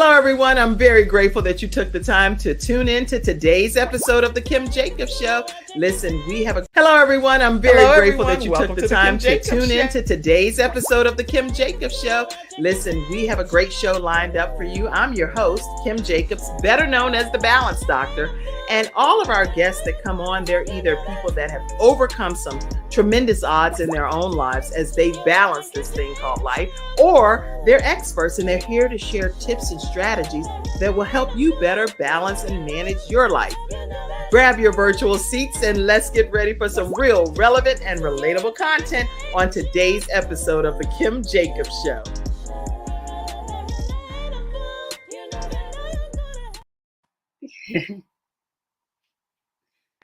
Hello, everyone. I'm very grateful that you took the time to tune in to today's episode of The Kim Jacobs Show. Listen, we have a... Hello, everyone. I'm very grateful that you took the time to tune in to today's episode of The Kim Jacobs Show. Listen, we have a great show lined up for you. I'm your host, Kim Jacobs, better known as the Balance Doctor. And all of our guests that come on, they're either people that have overcome some tremendous odds in their own lives as they balance this thing called life, or they're experts and they're here to share tips and strategies that will help you better balance and manage your life. Grab your virtual seats and let's get ready for some real relevant and relatable content on today's episode of The Kim Jacobs Show.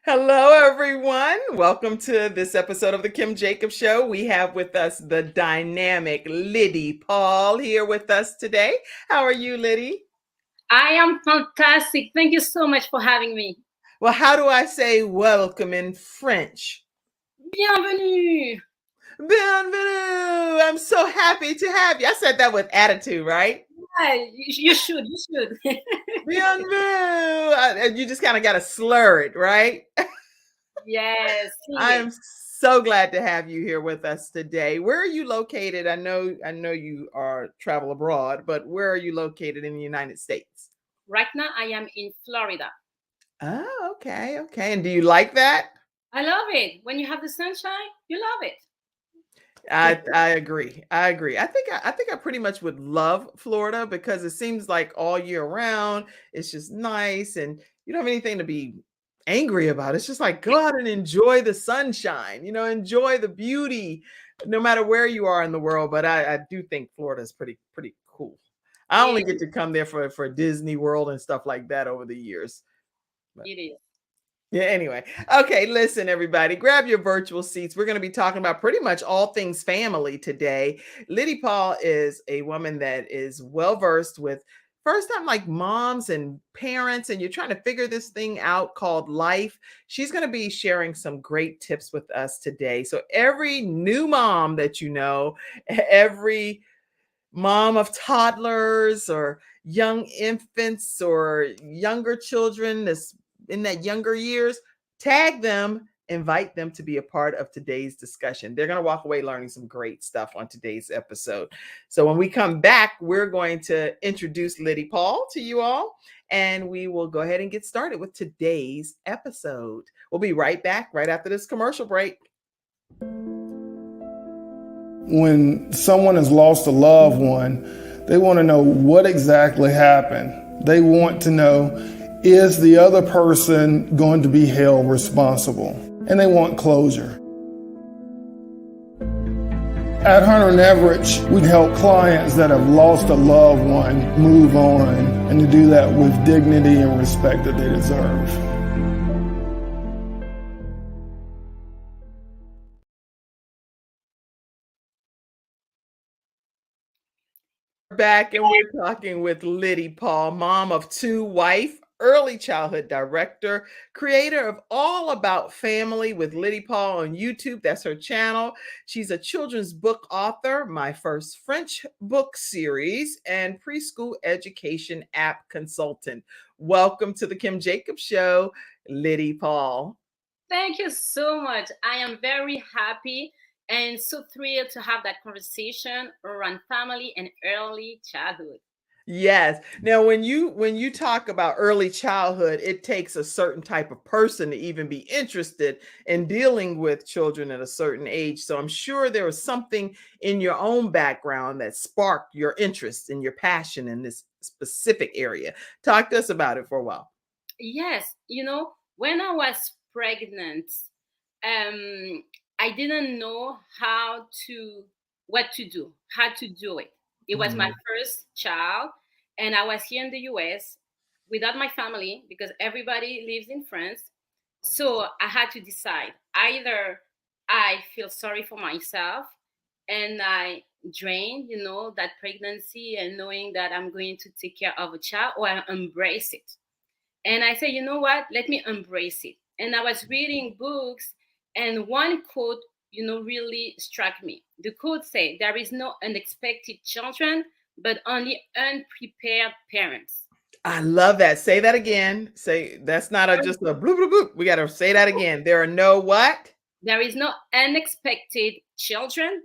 Hello, everyone. Welcome to this episode of The Kim Jacobs Show. We have with us the dynamic Lydie Paul here with us today. How are you, Lydie? I am fantastic. Thank you so much for having me. Well, how do I say welcome in French? Bienvenue. Bienvenue. I'm so happy to have you. I said that with attitude, right? Yeah, you should. Bienvenue. You just kind of got to slur it, right? Yes. I'm so glad to have you here with us today. Where are you located? I know you are travel abroad, but where are you located in the United States? Right now, I am in Florida. Oh, okay. And do you like that? I love it. When you have the sunshine, you love it. I agree. I think I pretty much would love Florida because it seems like all year round, it's just nice and you don't have anything to be angry about. It's just like go out and enjoy the sunshine, enjoy the beauty, no matter where you are in the world. But I do think Florida is pretty cool. I only get to come there for Disney World and stuff like that over the years. But it is. Yeah, anyway. Okay, listen, everybody, grab your virtual seats. We're going to be talking about pretty much all things family today. Lydie Paul is a woman that is well-versed with first-time like moms and parents, and you're trying to figure this thing out called life. She's going to be sharing some great tips with us today. So every new mom that you know, every mom of toddlers or young infants or younger children that's in that younger years, tag them, invite them to be a part of today's discussion. They're going to walk away learning some great stuff on today's episode. So when we come back, we're going to introduce Lydie Paul to you all, and we will go ahead and get started with today's episode. We'll be right back right after this commercial break. When someone has lost a loved one, they want to know what exactly happened. They want to know, is the other person going to be held responsible? And they want closure. At Hunter and Everett, we help clients that have lost a loved one move on and to do that with dignity and respect that they deserve. Back and we're talking with Lydie Paul, mom of two, wife, early childhood director, creator of All About Family with Lydie Paul on YouTube. That's her channel. She's a children's book author, My First French Book Series, and preschool education app consultant. Welcome to the Kim Jacobs Show, Lydie Paul. Thank you so much. I am very happy and so thrilled to have that conversation around family and early childhood. Yes. Now, when you talk about early childhood, it takes a certain type of person to even be interested in dealing with children at a certain age. So I'm sure there was something in your own background that sparked your interest and your passion in this specific area. Talk to us about it for a while. Yes. When I was pregnant, I didn't know what to do, how to do it. It was my first child, and I was here in the US without my family because everybody lives in France. So I had to decide. Either I feel sorry for myself and I drain, that pregnancy and knowing that I'm going to take care of a child, or I embrace it. And I said, you know what? Let me embrace it. And I was reading books, and one quote really struck me. The quote said, there is no unexpected children, but only unprepared parents. I love that. Say that again. Say that's not a just a bloop bloop bloop. We got to say that again. There are no what? There is no unexpected children,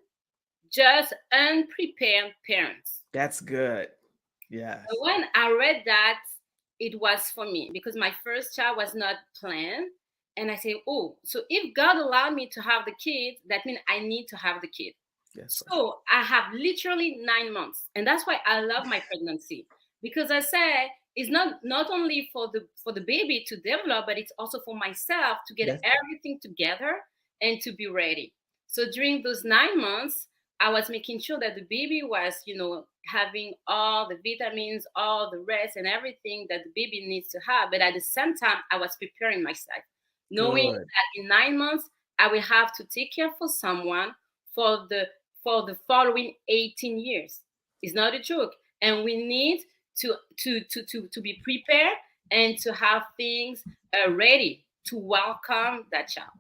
just unprepared parents. That's good. Yes. So when I read that, it was for me because my first child was not planned. And I say, oh, so if God allowed me to have the kid, that means I need to have the kid. Yes. So I have literally 9 months. And that's why I love my pregnancy. Because I say it's not only for the baby to develop, but it's also for myself to get Yes. everything together and to be ready. So during those 9 months, I was making sure that the baby was, having all the vitamins, all the rest, and everything that the baby needs to have. But at the same time, I was preparing myself, knowing Good. that in 9 months, I will have to take care for someone for the following 18 years. It's not a joke, and we need to be prepared and to have things ready to welcome that child.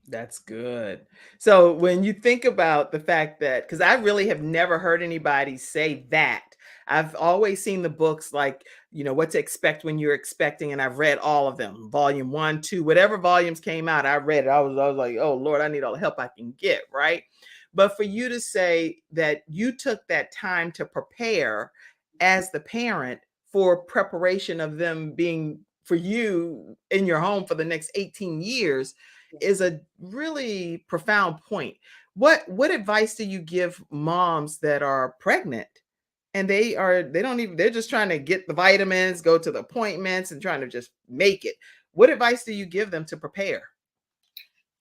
That's good. So when you think about the fact that, because I really have never heard anybody say that. I've always seen the books like, what to expect when you're expecting, and I've read all of them, volume 1, 2, whatever volumes came out, I read it. I was like, oh Lord, I need all the help I can get, right? But for you to say that you took that time to prepare as the parent for preparation of them being for you in your home for the next 18 years is a really profound point. What advice do you give moms that are pregnant and they're just trying to get the vitamins, go to the appointments and trying to just make it? What advice do you give them to prepare?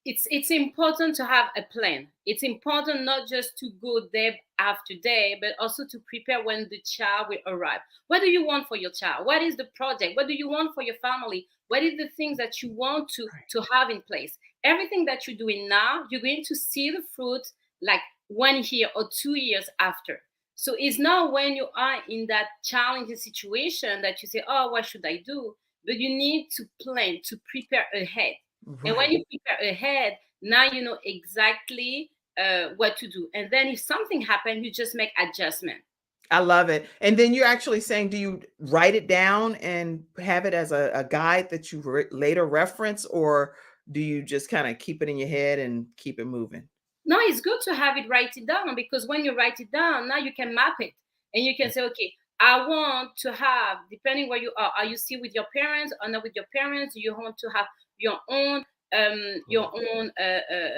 It's important to have a plan. It's important not just to go day after day, but also to prepare when the child will arrive. What do you want for your child? What is the project? What do you want for your family? What is the things that you want to have in place? Everything that you're doing now, you're going to see the fruit like 1 year or 2 years after. So it's not when you are in that challenging situation that you say, oh, what should I do? But you need to plan, to prepare ahead. Right. And when you prepare ahead, now you know exactly what to do. And then if something happens, you just make adjustment. I love it. And then you're actually saying, do you write it down and have it as a guide that you later reference, or do you just kind of keep it in your head and keep it moving? No, it's good to have it write it down, because when you write it down, now you can map it and you can say, okay, I want to have, depending where you are you still with your parents or not with your parents? Do you want to have your own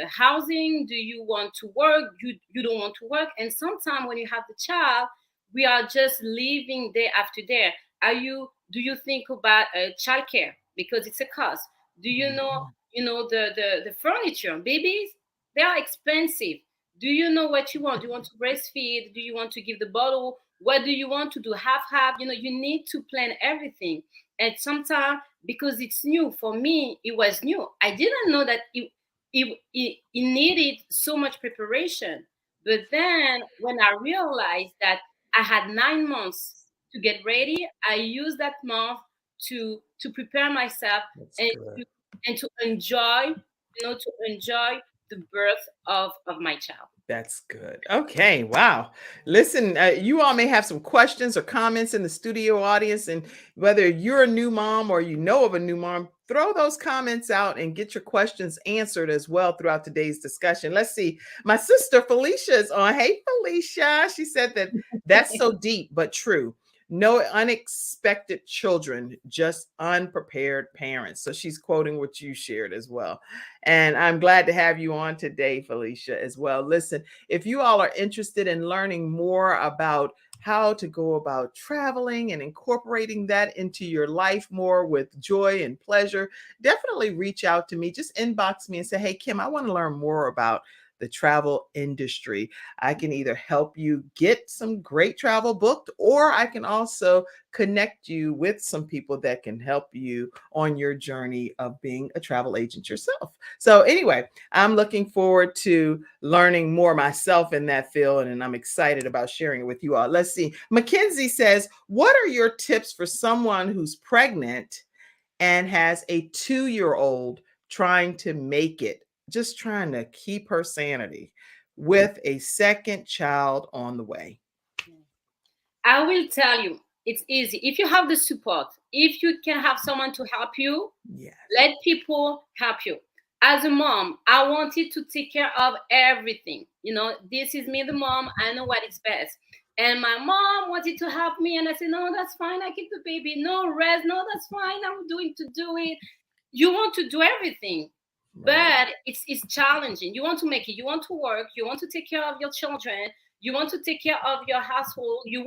housing? Do you want to work? You don't want to work? And sometimes when you have the child, we are just living day after day. Do you think about childcare, because it's a cost? Do you know the furniture? Babies, they are expensive. Do you know what you want? Do you want to breastfeed? Do you want to give the bottle? What do you want to do? Half. You need to plan everything. And sometimes, because it's new for me, it was new. I didn't know that it needed so much preparation. But then when I realized that I had 9 months to get ready, I used that month to prepare myself and to enjoy, the birth of my child. That's good. Okay. Wow. Listen, you all may have some questions or comments in the studio audience, and whether you're a new mom or you know of a new mom, throw those comments out and get your questions answered as well throughout today's discussion. Let's see. My sister Felicia is on. Hey, Felicia. She said that's so deep, but true. No unexpected children, just unprepared parents. So she's quoting what you shared as well. And I'm glad to have you on today, Felicia, as well. Listen, if you all are interested in learning more about how to go about traveling and incorporating that into your life more with joy and pleasure, definitely reach out to me. Just inbox me and say, hey, Kim, I want to learn more about the travel industry. I can either help you get some great travel booked, or I can also connect you with some people that can help you on your journey of being a travel agent yourself. So anyway, I'm looking forward to learning more myself in that field, and I'm excited about sharing it with you all. Let's see. Mackenzie says, what are your tips for someone who's pregnant and has a 2-year-old trying to make it, just trying to keep her sanity with a second child on the way? I will tell you, it's easy. If you have the support, if you can have someone to help you, Yes. let people help you. As a mom, I wanted to take care of everything. This is me, the mom. I know what is best. And my mom wanted to help me, and I said, no, that's fine. I keep the baby. No rest. No, that's fine. I'm doing to do it. You want to do everything, Right. but it's challenging. You want to make it. You want to work. You want to take care of your children. You want to take care of your household. Yes.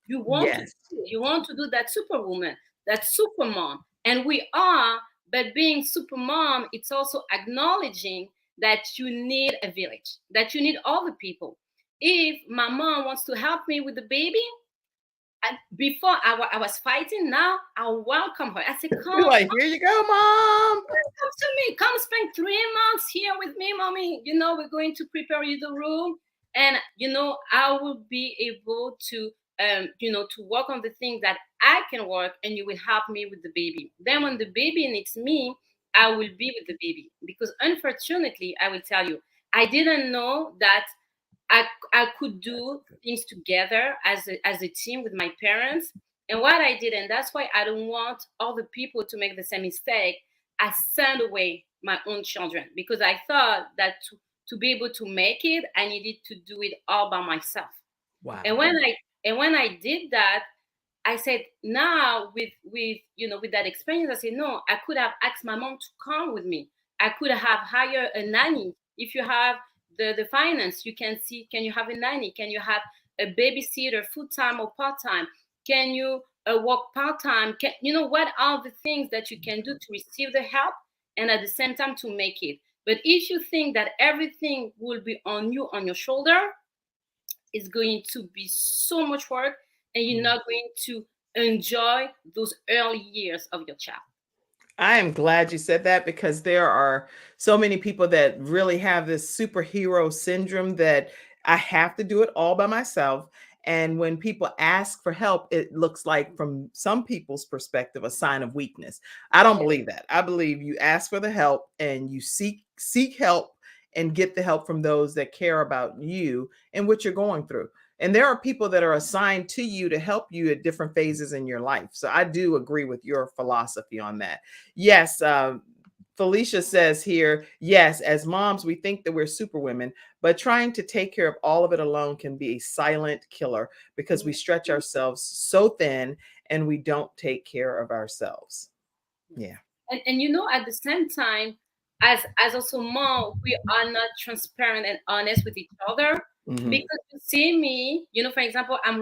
You want to do that superwoman, that super mom, and we are. But being super mom, it's also acknowledging that you need a village, that you need all the people. If my mom wants to help me with the baby, and before I was fighting, now I welcome her. I said, You're come, like, here you go, mom. come to me. Come spend 3 months here with me, mommy. We're going to prepare you the room. And, I will be able to, to work on the things that I can work, and you will help me with the baby. Then when the baby needs me, I will be with the baby. Because unfortunately, I will tell you, I didn't know that I could do things together as a team with my parents. And what I did, and that's why I don't want other people to make the same mistake, I sent away my own children because I thought that to be able to make it, I needed to do it all by myself. Wow. And when I did that, I said, now with that experience, I said, no, I could have asked my mom to come with me. I could have hired a nanny. If you have the finance, you can see, can you have a nanny? Can you have a babysitter full-time or part-time? Can you work part-time? What are the things that you can do to receive the help and at the same time to make it? But if you think that everything will be on you, on your shoulder, it's going to be so much work, and you're not going to enjoy those early years of your child. I am glad you said that because there are so many people that really have this superhero syndrome that I have to do it all by myself. And when people ask for help, it looks like, from some people's perspective, a sign of weakness. I don't believe that. I believe you ask for the help and you seek help and get the help from those that care about you and what you're going through. And there are people that are assigned to you to help you at different phases in your life. So I do agree with your philosophy on that. Yes, Felicia says here, yes, as moms, we think that we're superwomen, but trying to take care of all of it alone can be a silent killer because we stretch ourselves so thin and we don't take care of ourselves. Yeah. And at the same time, as also mom, we are not transparent and honest with each other. Mhm. Because you see me, for example, I'm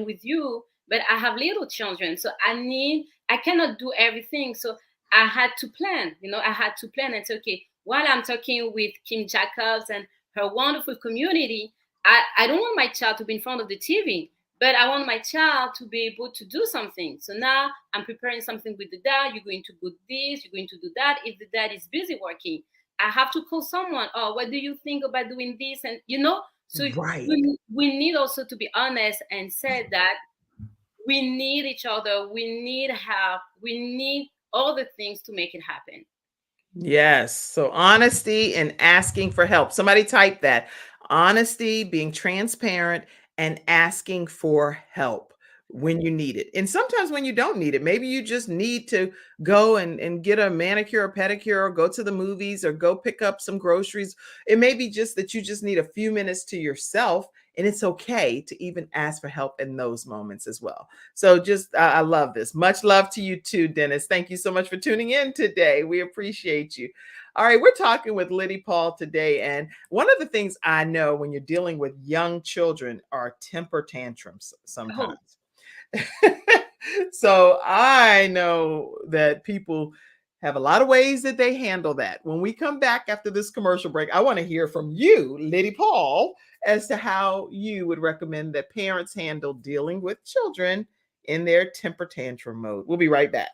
with you, but I have little children, so I cannot do everything. So I had to plan. I had to plan and say, okay, while I'm talking with Kim Jacobs and her wonderful community, I don't want my child to be in front of the TV, but I want my child to be able to do something. So now I'm preparing something with the dad. You're going to do this, you're going to do that. If the dad is busy working, I have to call someone. Oh, what do you think about doing this? And so Right. we need also to be honest and say that we need each other. We need help. We need all the things to make it happen. Yes. So honesty and asking for help. Somebody type that. Honesty, being transparent, and asking for help when you need it. And sometimes when you don't need it, maybe you just need to go and get a manicure or pedicure, or go to the movies, or go pick up some groceries. It may be just that you just need a few minutes to yourself. And it's okay to even ask for help in those moments as well. So just, I love this. Much love to you too, Dennis. Thank you so much for tuning in today. We appreciate you. All right, we're talking with Lydie Paul today. And one of the things I know when you're dealing with young children are temper tantrums sometimes. So I know that people have a lot of ways that they handle that. When we come back after this commercial break, I want to hear from you, Lydie Paul, as to how you would recommend that parents handle dealing with children in their temper tantrum mode. We'll be right back.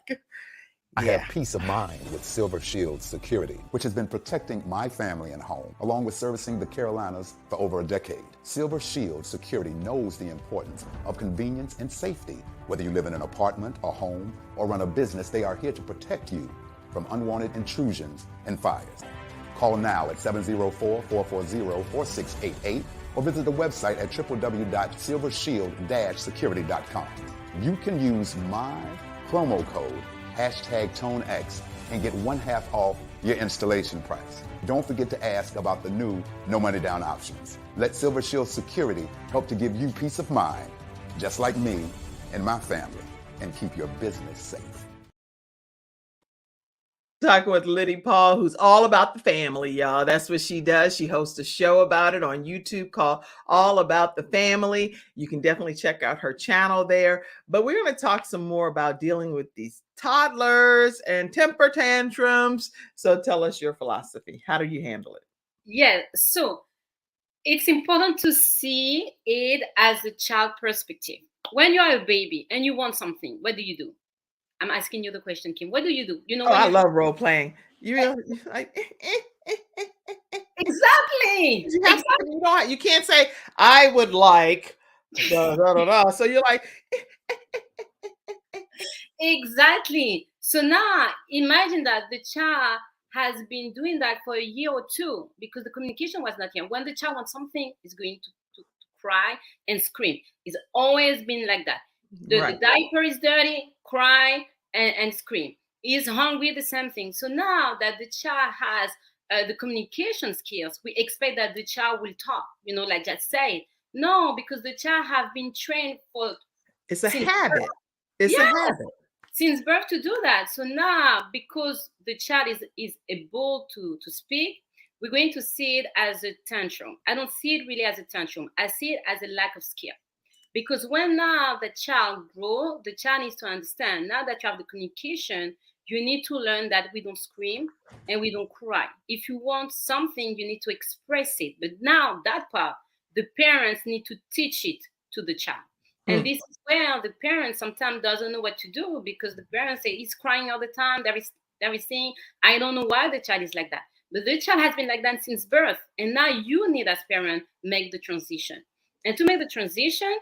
I have peace of mind with Silver Shield Security, which has been protecting my family and home, along with servicing the Carolinas for over a decade. Silver Shield Security knows the importance of convenience and safety. Whether you live in an apartment, a home, or run a business, they are here to protect you from unwanted intrusions and fires. Call now at 704-440-4688 or visit the website at www.silvershield-security.com. You can use my promo code #ToneX and get 1/2 off your installation price. Don't forget to ask about the new no money down options. Let Silver Shield Security help to give you peace of mind, just like me and my family, and keep your business safe. Talking with Lydie Paul, who's all about the family, y'all. That's what she does. She hosts a show about it on YouTube called All About the Family. You can definitely check out her channel there. But we're going to talk some more about dealing with these toddlers and temper tantrums. So tell us your philosophy. How do you handle it? Yeah, so it's important to see it as a child perspective. When you are a baby and you want something, what do? I'm asking you the question, Kim. What do? You know, I love role playing. You like exactly. You can't say I would like da, da, da, da. So you're like exactly. So now imagine that the child has been doing that for a year or two because the communication was not here. When the child wants something, he's going to cry and scream. It's always been like that. The diaper is dirty, cry and scream. He's hungry, the same thing. So now that the child has the communication skills, we expect that the child will talk, like just say it. No, because the child have been trained for it's a habit. It's a habit. Since birth to do that. So now, because the child is able to speak, we're going to see it as a tantrum. I don't see it really as a tantrum. I see it as a lack of skill. Because when now the child grows, the child needs to understand, now that you have the communication, you need to learn that we don't scream and we don't cry. If you want something, you need to express it. But now that part, the parents need to teach it to the child. And this is where the parents sometimes doesn't know what to do because the parents say he's crying all the time. There is everything. I don't know why the child is like that. But the child has been like that since birth. And now you need as parents make the transition. And to make the transition,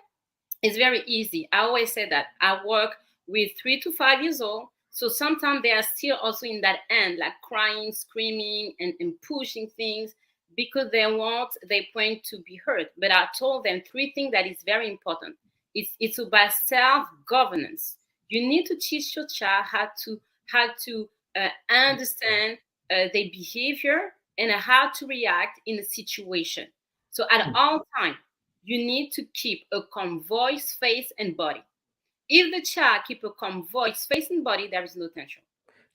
it's very easy. I always say that I work with 3 to 5 years old. So sometimes they are still also in that end, like crying, screaming, and pushing things because they want their point to be heard. But I told them 3 things that is very important. It's about self-governance. You need to teach your child how to understand their behavior and how to react in a situation. So at all times, you need to keep a calm voice, face, and body. If the child keep a calm voice, face, and body, there is no tension.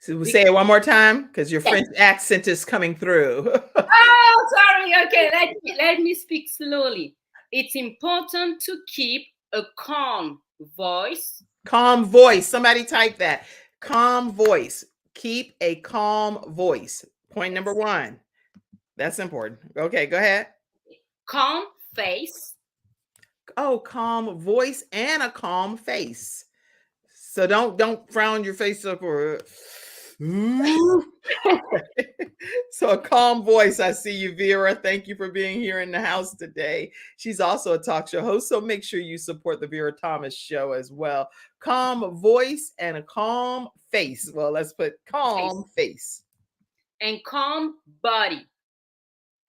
So we'll say it one more time because your French accent is coming through. Oh, sorry. Okay, let me speak slowly. It's important to keep a calm voice. Calm voice. Somebody type that. Calm voice. Keep a calm voice. Point number 1. That's important. Okay, go ahead. Calm face. Oh, calm voice and a calm face. So don't frown your face up or So a calm voice. I see you, Vera. Thank you for being here in the house today. She's also a talk show host, so make sure you support the Vera Thomas Show as well. Calm voice and a calm face. Well, let's put calm face. And calm body.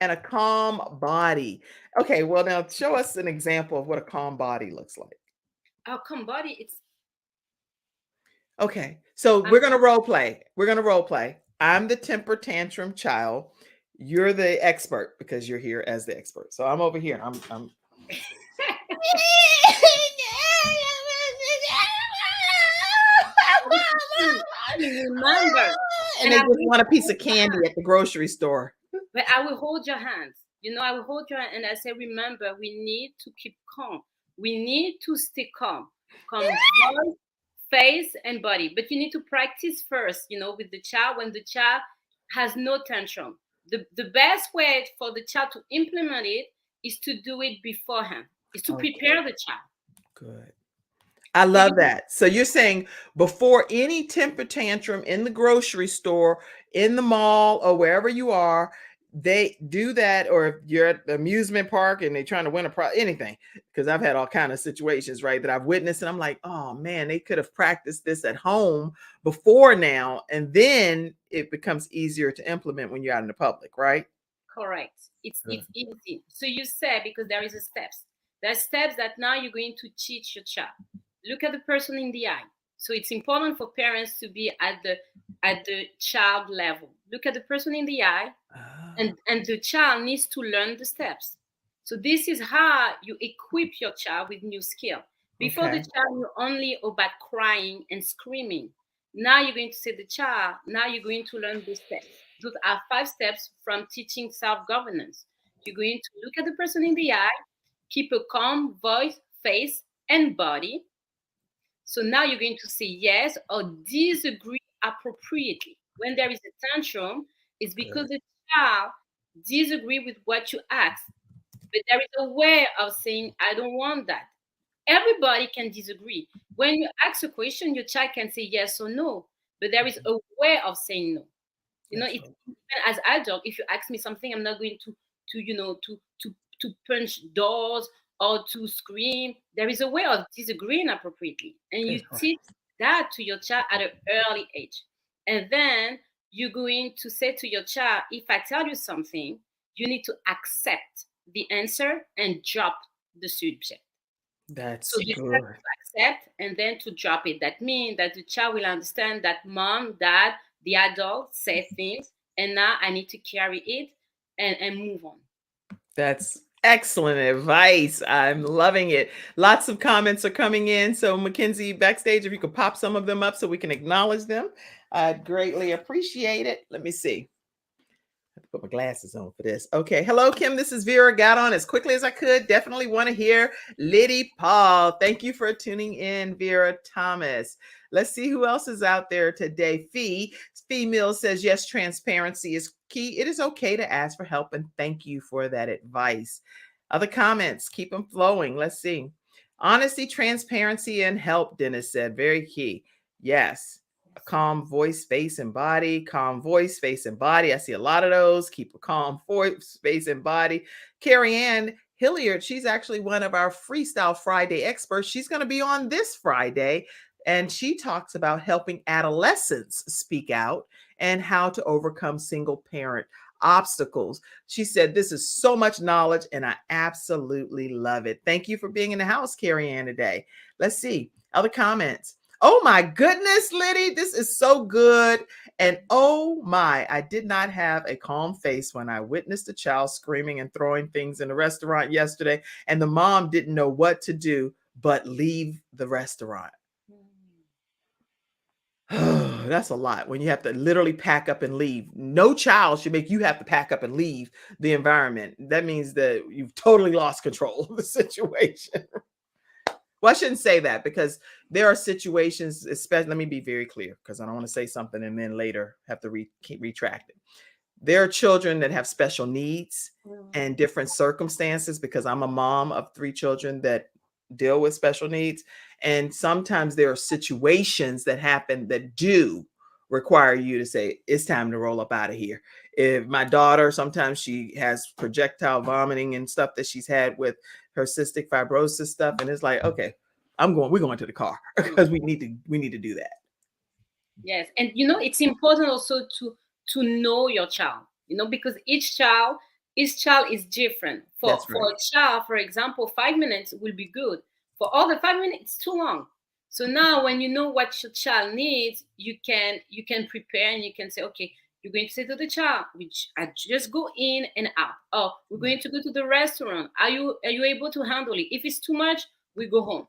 And a calm body. Okay, well, now show us an example of what a calm body looks like. A calm body, it's... Okay, so we're going to role play. I'm the temper tantrum child. You're the expert because you're here as the expert. So I'm over here. I'm remember. And they just want a piece of candy at the grocery store. But I will hold your hands. I will hold your hand and I say, remember, we need to keep calm. We need to stay calm. Calm voice, face, and body. But you need to practice first, with the child when the child has no tantrum. The best way for the child to implement it is to do it beforehand, is to prepare the child. Good. I love that. So you're saying before any temper tantrum in the grocery store, in the mall, or wherever you are, they do that. Or if you're at the amusement park and they're trying to win anything, because I've had all kinds of situations, right, that I've witnessed. And I'm like, oh man, they could have practiced this at home before now. And then it becomes easier to implement when you're out in the public, right? Correct. It's easy. So you say, because there is a steps. There are steps that now you're going to teach your child. Look at the person in the eye. So it's important for parents to be at the child level. Look at the person in the eye, and the child needs to learn the steps. So this is how you equip your child with new skill. Before the Okay. child knew only about crying and screaming. Now you're going to say the child, now you're going to learn those steps. Those are 5 steps from teaching self-governance. You're going to look at the person in the eye, keep a calm voice, face, and body. So now you're going to say yes or disagree appropriately. When there is a tantrum, it's because the child disagree with what you ask. But there is a way of saying, I don't want that. Everybody can disagree. When you ask a question, your child can say yes or no. But there is a way of saying no. It's even as adult, if you ask me something, I'm not going to punch doors or to scream. There is a way of disagreeing appropriately, and you teach that to your child at an early age. And then you're going to say to your child, if I tell you something, you need to accept the answer and drop the subject. That's So you good. have to accept and then to drop it. That means that the child will understand that mom, dad, the adult say things, and now I need to carry it and move on. That's excellent advice. I'm loving it. Lots of comments are coming in. So, Mackenzie, backstage, if you could pop some of them up so we can acknowledge them, I'd greatly appreciate it. Let me see. I have to put my glasses on for this. Okay. Hello, Kim. This is Vera. Got on as quickly as I could. Definitely want to hear Lydie Paul. Thank you for tuning in, Vera Thomas. Let's see who else is out there today. Fee Mills says, yes, transparency is key. It is okay to ask for help, and thank you for that advice. Other comments, keep them flowing. Let's see. Honesty, transparency, and help, Dennis said. Very key. Yes. A calm voice, face, and body. Calm voice, face, and body. I see a lot of those. Keep a calm voice, face, and body. Carrie Ann Hilliard, she's actually one of our Freestyle Friday experts. She's going to be on this Friday, and she talks about helping adolescents speak out and how to overcome single parent obstacles. She said, this is so much knowledge, and I absolutely love it. Thank you for being in the house, Carrie Ann, today. Let's see. Other comments. Oh my goodness, Lydie, this is so good. And oh my, I did not have a calm face when I witnessed a child screaming and throwing things in the restaurant yesterday, and the mom didn't know what to do but leave the restaurant. That's a lot when you have to literally pack up and leave. No child should make you have to pack up and leave the environment. That means that you've totally lost control of the situation. Well, I shouldn't say that, because there are situations, especially, let me be very clear, because I don't want to say something and then later have to retract it. There are children that have special needs and different circumstances, because I'm a mom of 3 children that deal with special needs. And sometimes there are situations that happen that do require you to say, it's time to roll up out of here. If my daughter, sometimes she has projectile vomiting and stuff that she's had with her cystic fibrosis stuff. And it's like, okay, we're going to the car because we need to do that. Yes. And it's important also to know your child, because each child is different. For a child, for example, 5 minutes will be good. For other 5 minutes, it's too long. So now when you know what your child needs, you can prepare, and you can say, okay, you're going to say to the child, which I just go in and out. Oh, we're going to go to the restaurant. Are you able to handle it? If it's too much, we go home.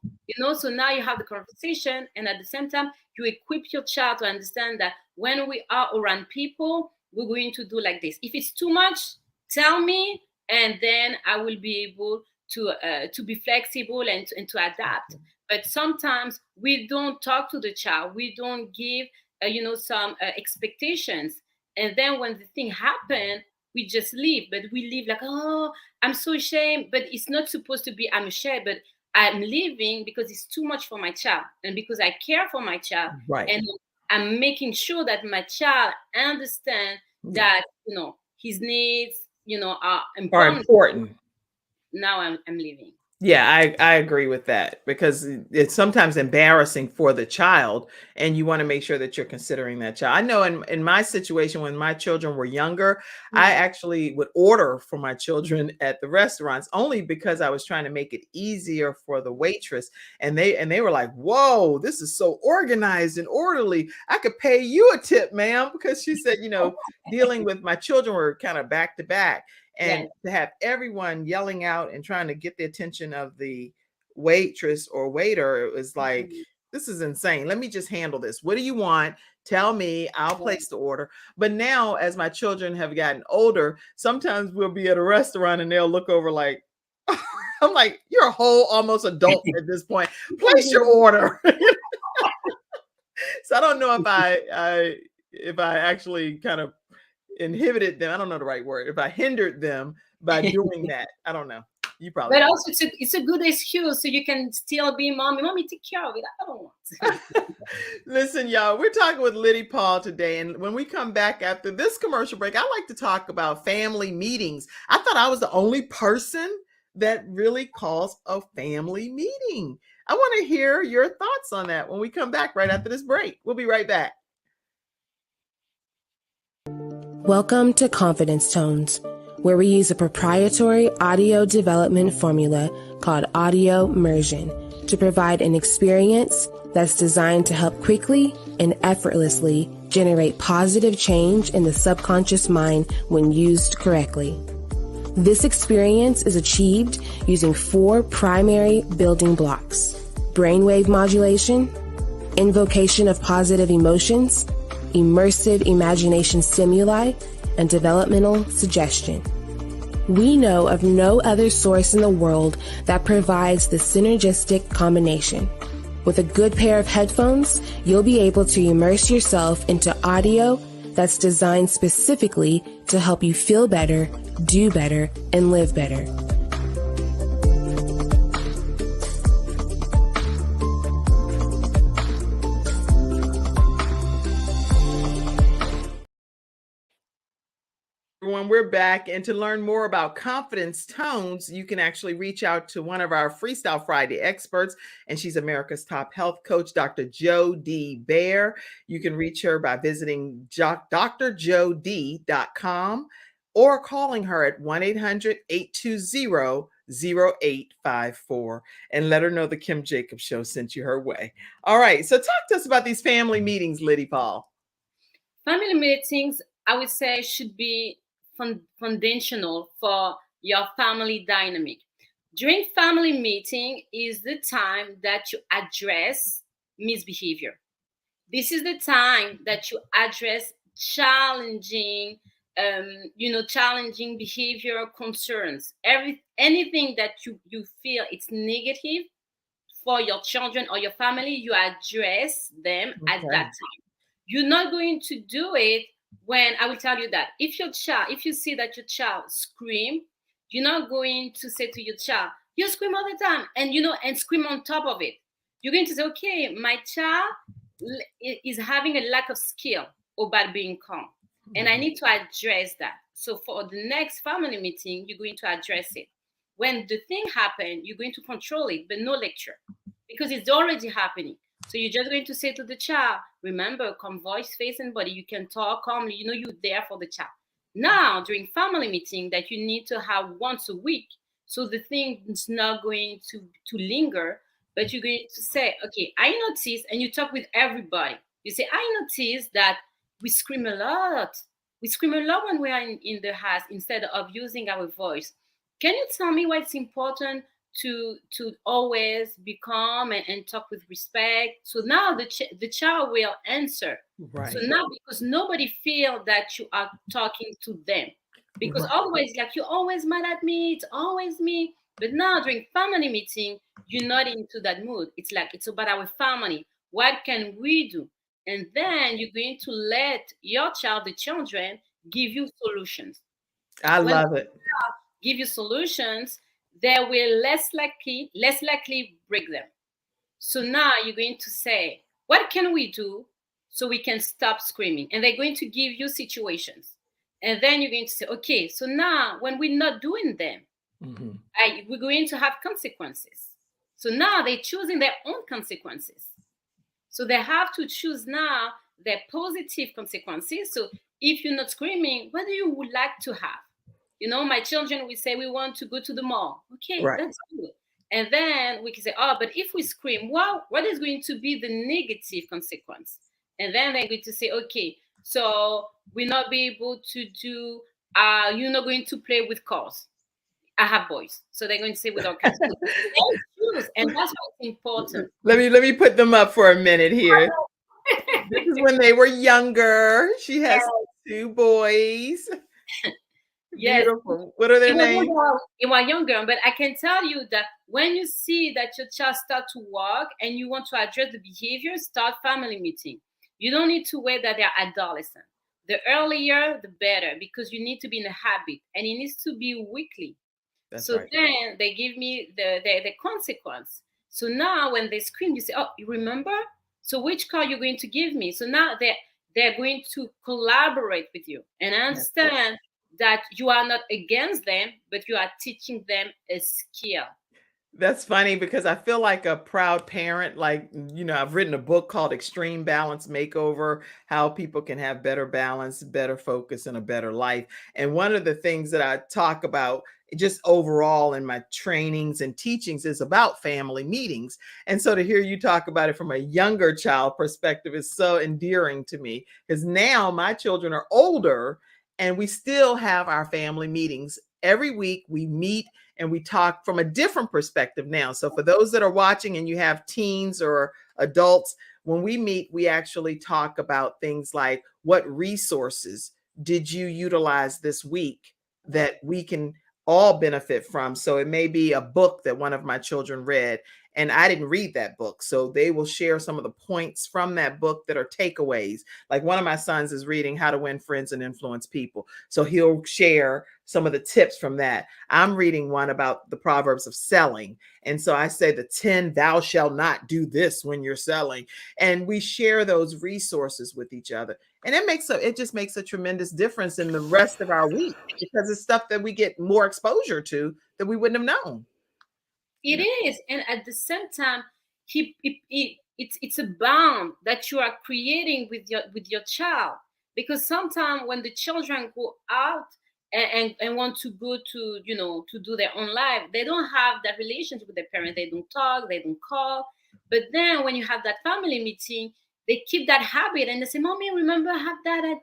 So now you have the conversation, and at the same time, you equip your child to understand that when we are around people, we're going to do like this. If it's too much, tell me, and then I will be able to be flexible and to adapt. But sometimes we don't talk to the child. We don't give some expectations. And then when the thing happens, we just leave. But we leave like, oh, I'm so ashamed. But it's not supposed to be I'm ashamed, but I'm leaving because it's too much for my child, and because I care for my child. Right. And I'm making sure that my child understands that his needs are important. Now I'm leaving. Yeah, I agree with that because it's sometimes embarrassing for the child, and you want to make sure that you're considering that child. I know in my situation when my children were younger, I actually would order for my children at the restaurants only because I was trying to make it easier for the waitress, and they were like, "Whoa, this is so organized and orderly. I could pay you a tip, ma'am," because she said, dealing with my children were kind of back to back. Yes. And to have everyone yelling out and trying to get the attention of the waitress or waiter, it was like, this is insane. Let me just handle this. What do you want? Tell me, I'll place the order. But now, as my children have gotten older, sometimes we'll be at a restaurant and they'll look over like, I'm like, you're a whole almost adult at this point. Place your order. So I don't know if I actually kind of inhibited them. I don't know the right word. If I hindered them by doing that, I don't know. You probably. But also, it's a good excuse so you can still be mommy. Mommy, take care of it. I don't want to. Listen, y'all, we're talking with Lydie Paul today. And when we come back after this commercial break, I like to talk about family meetings. I thought I was the only person that really calls a family meeting. I want to hear your thoughts on that when we come back right after this break. We'll be right back. Welcome to Confidence Tones, where we use a proprietary audio development formula called audio immersion to provide an experience that's designed to help quickly and effortlessly generate positive change in the subconscious mind when used correctly. This experience is achieved using 4 primary building blocks: brainwave modulation, invocation of positive emotions, immersive imagination stimuli, and developmental suggestion. We know of no other source in the world that provides the synergistic combination. With a good pair of headphones, you'll be able to immerse yourself into audio that's designed specifically to help you feel better, do better, and live better. Everyone, we're back. And to learn more about confidence tones, you can actually reach out to one of our Freestyle Friday experts, and she's America's top health coach, Dr. Jody Baer. You can reach her by visiting drjod.com or calling her at 1-800-820-0854 and let her know the Kim Jacobs Show sent you her way. All right. So talk to us about these family meetings, Lydie Paul. Family meetings, I would say, should be foundational for your family dynamic. During family meeting is the time that you address misbehavior. This is the time that you address challenging behavior concerns. Anything that you feel it's negative for your children or your family, you address them at that time. You're not going to do it when, I will tell you that if you see that your child scream, you're not going to say to your child, you scream all the time, and scream on top of it. You're going to say, okay, my child is having a lack of skill about being calm, and I need to address that. So for the next family meeting, you're going to address it. When the thing happens, you're going to control it, but no lecture, because it's already happening. So you're just going to say to the child, remember, calm voice, face, and body. You can talk calmly. You're there for the child. Now, during family meeting that you need to have once a week, so the thing is not going to linger, but you're going to say, okay, I notice, and you talk with everybody. You say, I notice that we scream a lot. We scream a lot when we are in the house instead of using our voice. Can you tell me why it's important to always be calm and talk with respect? So now the child will answer. Right. So now, because nobody feel that you are talking to them, because always like, you're always mad at me, it's always me. But now during family meeting, you're not into that mood. It's like, it's about our family. What can we do? And then you're going to let your child, the children, give you solutions. I love it. Give you solutions, they will less likely break them. So now you're going to say, what can we do so we can stop screaming? And they're going to give you situations. And then you're going to say, okay, so now when we're not doing them, We're going to have consequences. So now they're choosing their own consequences. So they have to choose now their positive consequences. So if you're not screaming, what do you would like to have? You know, my children, we say we want to go to the mall. Okay, Right. that's good. And then we can say, oh, but if we scream, well, what is going to be the negative consequence? And then they're going to say, okay, so we're not be able to do, you're not going to play with cars. I have boys, so they're going to say we don't cars. So they choose, and that's why it's important. Let me put them up for a minute here. This is when they were younger. She has 2 boys. Yes. Beautiful. What are their names? You are younger, but I can tell you that when you see that your child start to walk and you want to address the behavior, start family meeting. You don't need to wait that they're adolescent. The earlier, the better, because you need to be in a habit, and it needs to be weekly. That's so right. Then they give me the consequence. So now when they scream, you say, oh, you remember? So which car you're going to give me? So now they're going to collaborate with you and understand that you are not against them, but you are teaching them a skill. That's funny because I feel like a proud parent. Like, I've written a book called Extreme Balance Makeover, how people can have better balance, better focus, and a better life. And one of the things that I talk about just overall in my trainings and teachings is about family meetings. And so to hear you talk about it from a younger child perspective is so endearing to me, because now my children are older and we still have our family meetings. Every week we meet and we talk from a different perspective now. So for those that are watching and you have teens or adults, when we meet, we actually talk about things like, what resources did you utilize this week that we can all benefit from? So it may be a book that one of my children read, and I didn't read that book. So they will share some of the points from that book that are takeaways. Like one of my sons is reading How to Win Friends and Influence People. So he'll share some of the tips from that. I'm reading one about the Proverbs of selling. And so I say the 10, thou shalt not do this when you're selling. And we share those resources with each other. And it just makes a tremendous difference in the rest of our week, because it's stuff that we get more exposure to that we wouldn't have known. It is, and at the same time, it's a bond that you are creating with your child. Because sometimes when the children go out and want to go to to do their own life, they don't have that relationship with their parents. They don't talk, they don't call. But then when you have that family meeting, they keep that habit and they say, "Mommy, remember, I have that.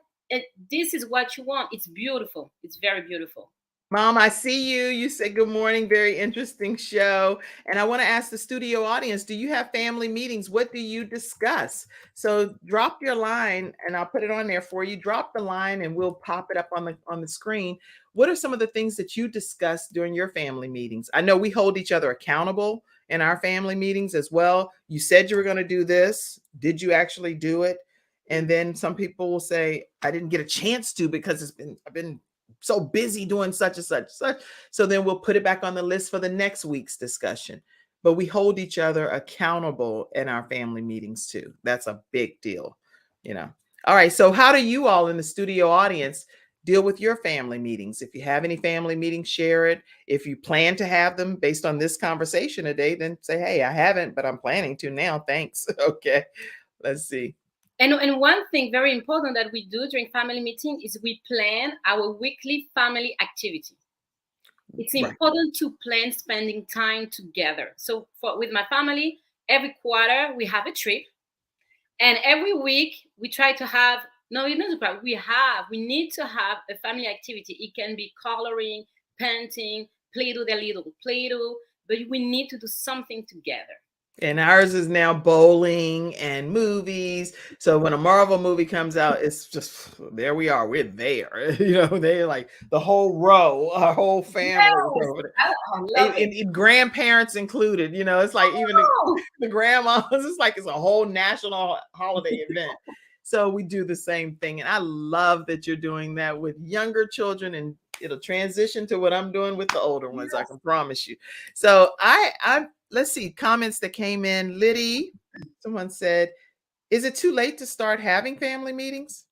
This is what you want." It's beautiful. It's very beautiful. Mom, I see you. You said good morning. Very interesting show. And I want to ask the studio audience, do you have family meetings? What do you discuss? So drop your line and I'll put it on there for you. Drop the line and we'll pop it up on the screen. What are some of the things that you discuss during your family meetings? I know we hold each other accountable in our family meetings as well. You said you were going to do this. Did you actually do it? And then some people will say, I didn't get a chance to because I've been so busy doing such and such. So then we'll put it back on the list for the next week's discussion. But we hold each other accountable in our family meetings too. That's a big deal, All right. So how do you all in the studio audience deal with your family meetings? If you have any family meetings, share it. If you plan to have them based on this conversation today, then say, hey, I haven't, but I'm planning to now. Thanks. Okay. Let's see. And one thing very important that we do during family meeting is we plan our weekly family activity. It's important to plan spending time together. So with my family, every quarter we have a trip, and every week we try to have, we need to have a family activity. It can be coloring, painting, Play-Doh, their little Play-Doh, but we need to do something together. And ours is now bowling and movies. So when a Marvel movie comes out, it's just, there we are. We're there. They're like the whole row, our whole family. Yes, and grandparents included. It's like even the grandmas, it's like it's a whole national holiday event. So we do the same thing. And I love that you're doing that with younger children, and it'll transition to what I'm doing with the older ones. Yes. I can promise you. So let's see, comments that came in. Lydie, someone said, is it too late to start having family meetings?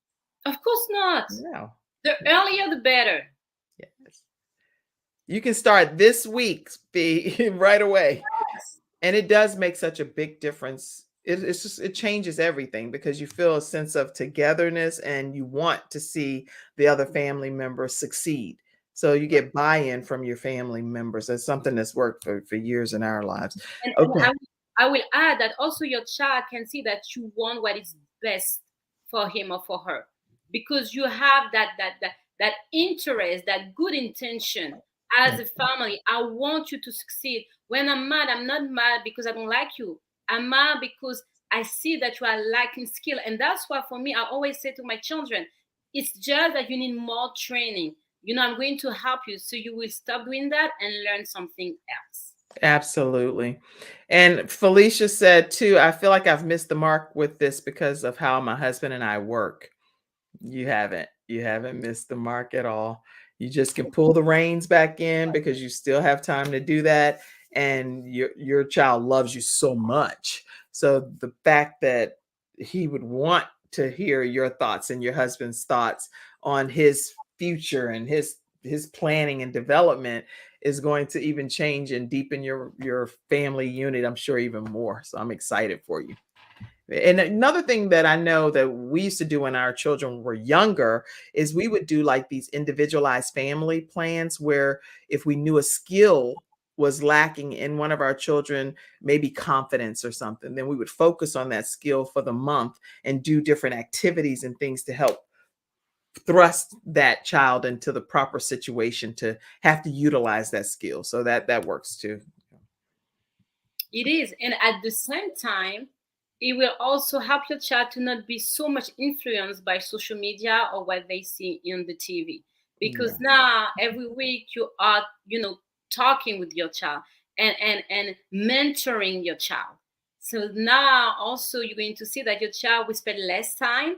Of course not. No. The earlier, the better. Yes. You can start this week, right away. And it does make such a big difference. It's just, it changes everything because you feel a sense of togetherness and you want to see the other family members succeed. So you get buy-in from your family members. That's something that's worked for years in our lives. And Okay. I will add that also your child can see that you want what is best for him or for her, because you have that interest, that good intention as a family. I want you to succeed. When I'm mad, I'm not mad because I don't like you. I'm mad because I see that you are lacking skill. And that's why for me, I always say to my children, it's just that you need more training. I'm going to help you so you will stop doing that and learn something else. Absolutely. And Felicia said too, I feel like I've missed the mark with this because of how my husband and I work. You haven't. You haven't missed the mark at all. You just can pull the reins back in because you still have time to do that. And your child loves you so much. So the fact that he would want to hear your thoughts and your husband's thoughts on his future and his planning and development is going to even change and deepen your family unit, I'm sure, even more. So I'm excited for you. And another thing that I know that we used to do when our children were younger is we would do like these individualized family plans where if we knew a skill was lacking in one of our children, maybe confidence or something, then we would focus on that skill for the month and do different activities and things to help thrust that child into the proper situation to have to utilize that skill. So that works too. It is. And at the same time, it will also help your child to not be so much influenced by social media or what they see in the TV. Because now every week you are, talking with your child and mentoring your child. So now also you're going to see that your child will spend less time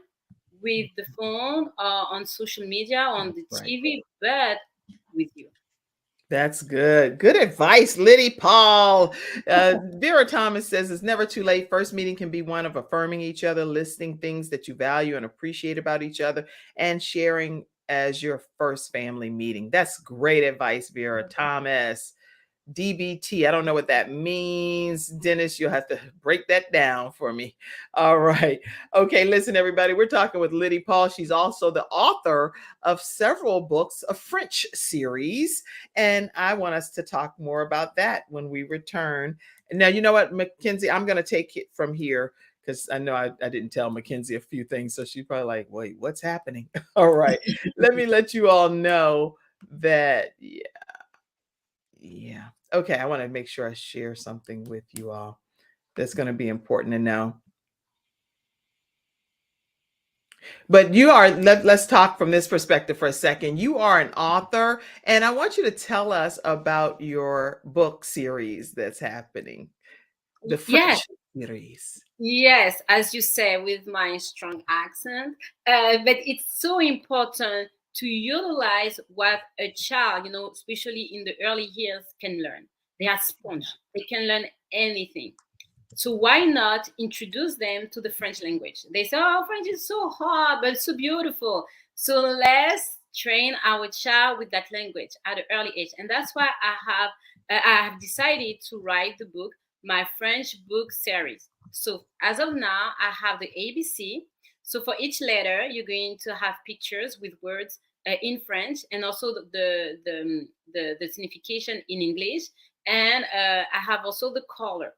with the phone or on social media, on the TV, but with you. That's good. Good advice, Lydie Paul. Vera Thomas says it's never too late. First meeting can be one of affirming each other, listing things that you value and appreciate about each other, and sharing as your first family meeting. That's great advice, Vera Thomas. DBT. I don't know what that means. Dennis, you'll have to break that down for me. All right. Okay, listen, everybody. We're talking with Lydie Paul. She's also the author of several books, a French series. And I want us to talk more about that when we return. Now, you know what, Mackenzie, I'm going to take it from here because I know I didn't tell Mackenzie a few things. So she's probably like, wait, what's happening? All right. Let me let you all know that, yeah. Okay, I want to make sure I share something with you all that's going to be important to know. But you are, let's talk from this perspective for a second. You are an author, and I want you to tell us about your book series that's happening, the French series. Yes, as you say, with my strong accent. But it's so important to utilize what a child, especially in the early years, can learn. They are sponge. They can learn anything. So why not introduce them to the French language? They say, oh, French is so hard, but so beautiful. So let's train our child with that language at an early age. And that's why I have decided to write the book, my French book series. So as of now, I have the ABC. So for each letter, you're going to have pictures with words in French, and also the signification in English. And I have also the color.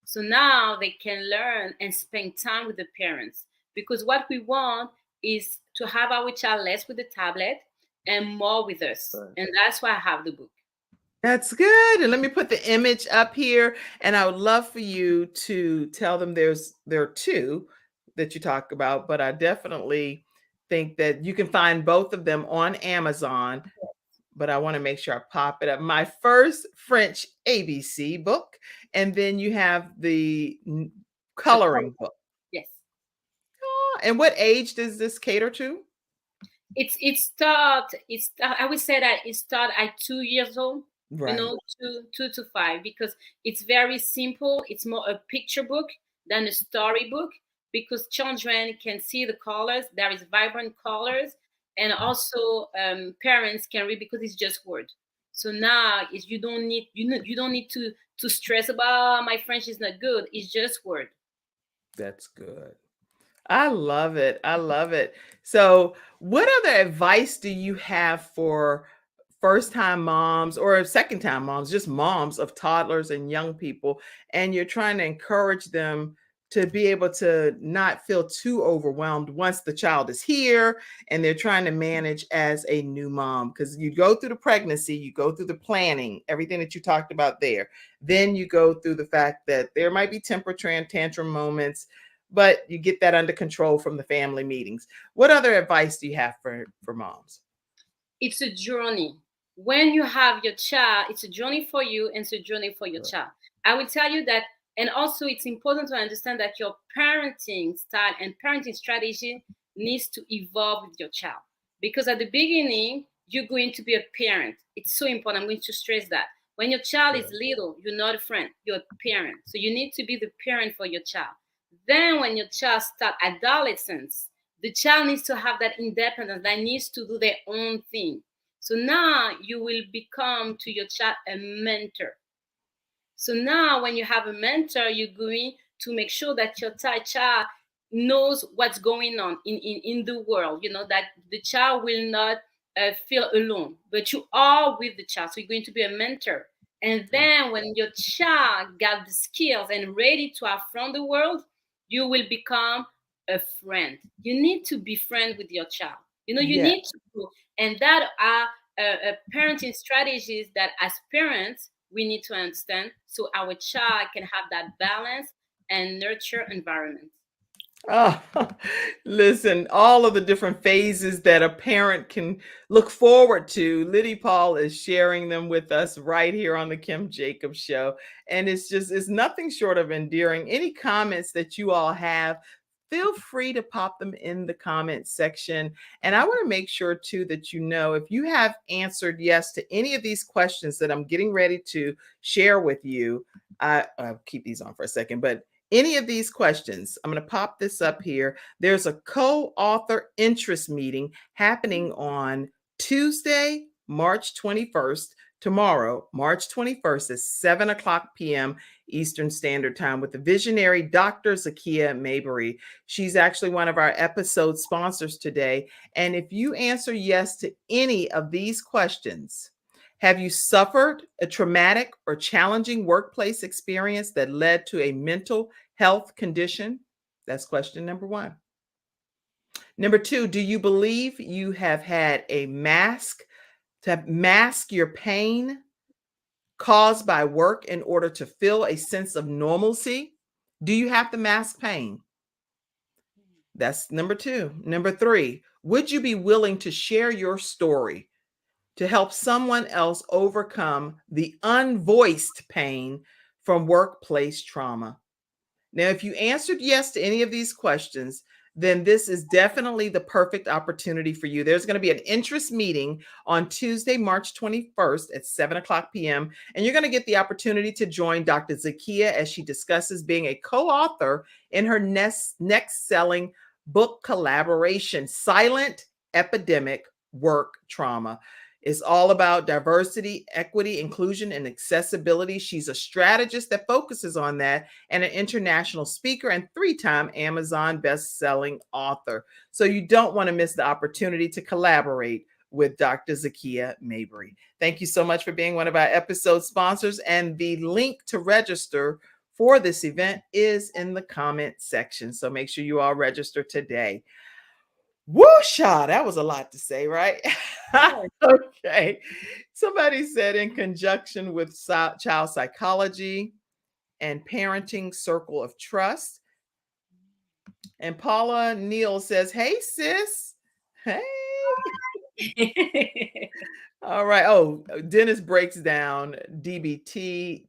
So now they can learn and spend time with the parents, because what we want is to have our child less with the tablet and more with us. And that's why I have the book. That's good. And let me put the image up here. And I would love for you to tell them there are two that you talk about, but I definitely think that you can find both of them on Amazon. But I want to make sure I pop it up. My first French ABC book, and then you have the coloring book. Yes. Oh, and what age does this cater to? I would say that it start at 2 years old. Right. 2 to 5, because it's very simple. It's more a picture book than a story book, because children can see the colors. There is vibrant colors, and also parents can read because it's just word. So now you don't need to stress about my French is not good. It's just word. That's good. I love it. I love it. So, what other advice do you have for first time moms or second time moms, just moms of toddlers and young people, and you're trying to encourage them to be able to not feel too overwhelmed once the child is here and they're trying to manage as a new mom? Because you go through the pregnancy, you go through the planning, everything that you talked about there. Then you go through the fact that there might be temper tantrum moments, but you get that under control from the family meetings. What other advice do you have for moms? It's a journey. When you have your child, it's a journey for you and it's a journey for your child. I will tell you that, and also it's important to understand that your parenting style and parenting strategy needs to evolve with your child. Because at the beginning, you're going to be a parent. It's so important. I'm going to stress that. When your child is little, you're not a friend, you're a parent. So you need to be the parent for your child. Then when your child starts adolescence, the child needs to have that independence, that needs to do their own thing. So now you will become to your child a mentor. So now when you have a mentor, you're going to make sure that your child knows what's going on in the world, that the child will not feel alone, but you are with the child. So you're going to be a mentor. And then when your child got the skills and ready to affront the world, you will become a friend. You need to be friends with your child. You need to do, and that are parenting strategies that as parents we need to understand, so our child can have that balance and nurture environment. Oh, listen, all of the different phases that a parent can look forward to. Lydie Paul is sharing them with us right here on the Kim Jacobs Show. And it's nothing short of endearing. Any comments that you all have, feel free to pop them in the comment section. And I want to make sure too that if you have answered yes to any of these questions that I'm getting ready to share with you, I'll keep these on for a second, but any of these questions, I'm going to pop this up here. There's a co-author interest meeting happening on Tuesday, March 21st, tomorrow, March 21st at 7 o'clock p.m. Eastern Standard Time with the visionary Dr. Zakiya Mabery. She's actually one of our episode sponsors today. And if you answer yes to any of these questions, have you suffered a traumatic or challenging workplace experience that led to a mental health condition? That's question number 1. Number 2, do you believe you have had to mask your pain caused by work in order to feel a sense of normalcy? Do you have to mask pain? That's number 2. Number 3, would you be willing to share your story to help someone else overcome the unvoiced pain from workplace trauma? Now, if you answered yes to any of these questions, then this is definitely the perfect opportunity for you. There's going to be an interest meeting on Tuesday, March 21st at 7 o'clock p.m. And you're going to get the opportunity to join Dr. Zakiya as she discusses being a co-author in her next selling book collaboration, Silent Epidemic Work Trauma. It's all about diversity, equity, inclusion, and accessibility. She's a strategist that focuses on that and an international speaker and 3-time Amazon best-selling author. So you don't want to miss the opportunity to collaborate with Dr. Zakiya Mabery. Thank you so much for being one of our episode sponsors. And the link to register for this event is in the comment section. So make sure you all register today. Whoosha, that was a lot to say, right? Okay. Somebody said in conjunction with child psychology and parenting circle of trust. And Paula Neal says, hey, sis. Hey. All right. Oh, Dennis breaks down DBT,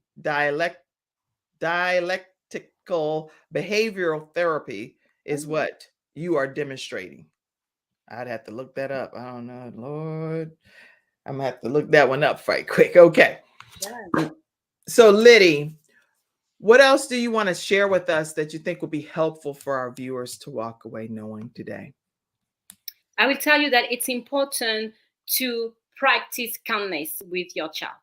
dialectical behavioral therapy is what you are demonstrating. I'd have to look that up. I don't know, Lord. I'm going to have to look that one up right quick. Okay. Yeah. So, Lydie, what else do you want to share with us that you think would be helpful for our viewers to walk away knowing today? I will tell you that it's important to practice kindness with your child.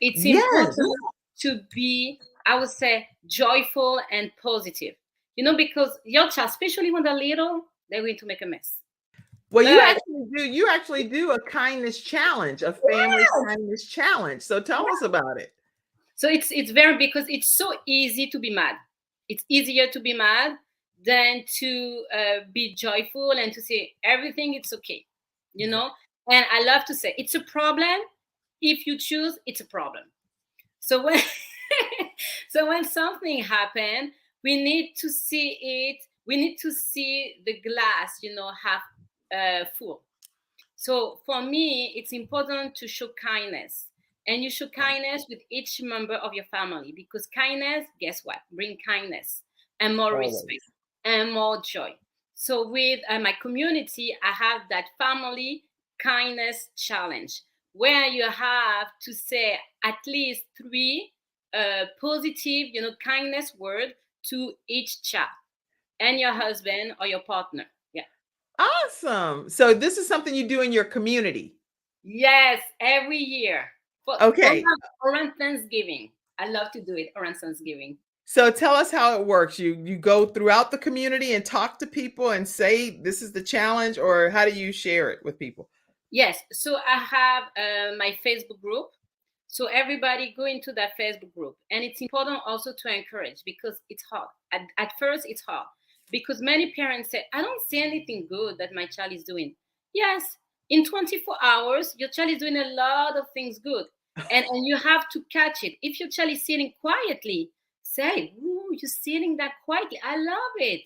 It's Yes. important to be, I would say, joyful and positive. Because your child, especially when they're little, they're going to make a mess. Well, But you actually do a kindness challenge, a family kindness challenge. So tell us about it. so it's very, because it's so easy to be mad. It's easier to be mad than to be joyful and to say everything it's okay. And I love to say it's a problem. If you choose, it's a problem. So when so when something happens, we need to see it. We need to see the glass, half full. So for me, it's important to show kindness. And you show kindness with each member of your family, because kindness, guess what? Bring kindness and more respect and more joy. So with my community, I have that family kindness challenge where you have to say at least 3 positive, kindness word to each child and your husband or your partner. Yeah. Awesome. So this is something you do in your community. Yes, every year. Okay. Around Thanksgiving. I love to do it around Thanksgiving. So tell us how it works. You go throughout the community and talk to people and say this is the challenge, or how do you share it with people? Yes. So I have my Facebook group. So everybody go into that Facebook group. And it's important also to encourage, because it's hard. At first, it's hard. Because many parents say, I don't see anything good that my child is doing. Yes, in 24 hours, your child is doing a lot of things good. And you have to catch it. If your child is sitting quietly, say, ooh, you're sitting that quietly. I love it.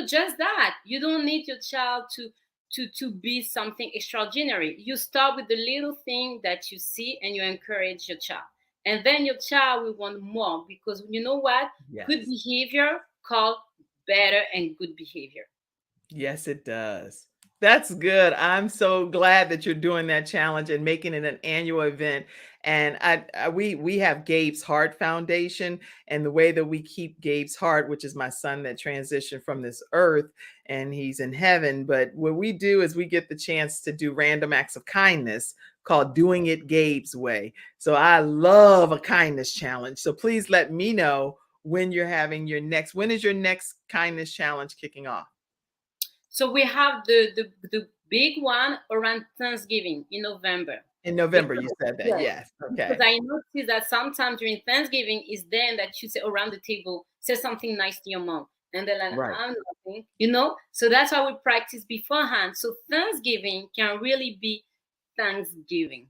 Just that. You don't need your child to be something extraordinary. You start with the little thing that you see and you encourage your child. And then your child will want more, because you know what? Yes. Good behavior called better and good behavior. Yes, it does. That's good. I'm so glad that you're doing that challenge and making it an annual event. And we have Gabe's Heart Foundation, and the way that we keep Gabe's heart, which is my son that transitioned from this earth and he's in heaven. But what we do is we get the chance to do random acts of kindness called Doing It Gabe's Way. So I love a kindness challenge. So please let me know when you're having when is your next kindness challenge kicking off? So we have the big one around Thanksgiving in November. In November, you said that. Yes. Okay. Because I noticed that sometimes during Thanksgiving is then that you say around the table, say something nice to your mom. And they're like, Right. I'm nothing, So that's why we practice beforehand. So Thanksgiving can really be Thanksgiving.